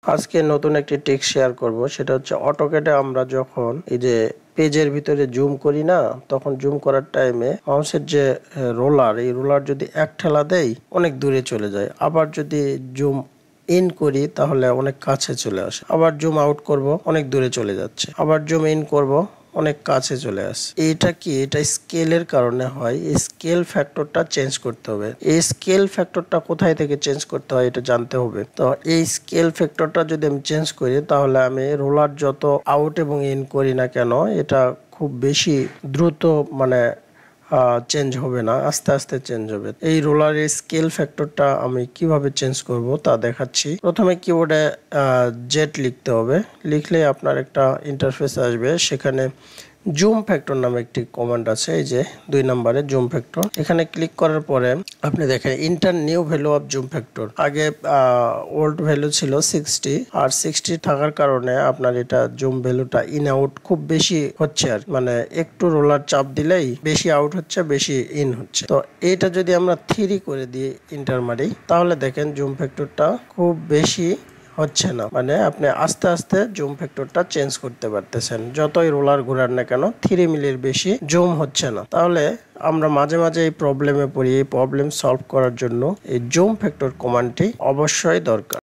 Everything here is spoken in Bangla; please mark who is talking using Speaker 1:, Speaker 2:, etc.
Speaker 1: আজকে নতুন একটি ট্রিক শেয়ার করব, সেটা হচ্ছে অটোক্যাডে আমরা যখন এই যে পেজের ভিতরে জুম করি না, তখন জুম করার টাইমে মাউসের যে রোলার, এই রোলার যদি এক ঠেলা দেই অনেক দূরে চলে যায়, আবার যদি জুম ইন করি তাহলে অনেক কাছে চলে আসে, আবার জুম আউট করব অনেক দূরে চলে যাচ্ছে, আবার জুম ইন করব অনেক কাছে চলে আসে। এটা কি? এটা স্কেলের কারণে হয়। এই স্কেল ফ্যাক্টরটা চেঞ্জ করতে হবে। এই স্কেল ফ্যাক্টরটা কোথায় থেকে চেঞ্জ করতে হয় এটা জানতে হবে। তো এই স্কেল ফ্যাক্টরটা যদি আমি চেঞ্জ করি তাহলে আমি রোলার যত আউট এবং ইন করি না কেন, এটা খুব বেশি দ্রুত চেঞ্জ হবে না, আস্তে আস্তে চেঞ্জ হবে। এই রোলারের স্কেল ফ্যাক্টরটা আমি কিভাবে চেঞ্জ করব তা দেখাচ্ছি। প্রথমে কিবোর্ডে জেড লিখতে হবে। লিখলে আপনার একটা ইন্টারফেস আসবে, সেখানে জুম ফ্যাক্টর নামে একটি কমান্ড আছে, এই যে 2 নম্বরে জুম ফ্যাক্টর। এখানে ক্লিক করার পরে আপনি দেখেন inter new value of zoom factor. আগে ওল্ড ভ্যালু ছিল 60, আর 60 থাকার কারণে আপনার এটা জুম ভ্যালুটা ইন আউট খুব বেশি হচ্ছে, আর একটু রোলার চাপ দিলেই বেশি আউট হচ্ছে, বেশি ইন হচ্ছে। তো এটা যদি আমরা 3 করে দিই, ইন্টার মারি, তাহলে দেখেন জুম ফ্যাক্টরটা খুব বেশি হচ্ছে না। আপনি আস্তে আস্তে জুম ফ্যাক্টরটা চেঞ্জ করতে পারতেছেন। যতই রোলার ঘোরান না কেন 3 মিলির বেশি জুম হচ্ছে না। তাহলে আমরা মাঝে মাঝে এই প্রবলেমে পড়ি। এই প্রবলেম সলভ করার জন্য এই জুম ফ্যাক্টর কমান্ডটি অবশ্যই দরকার।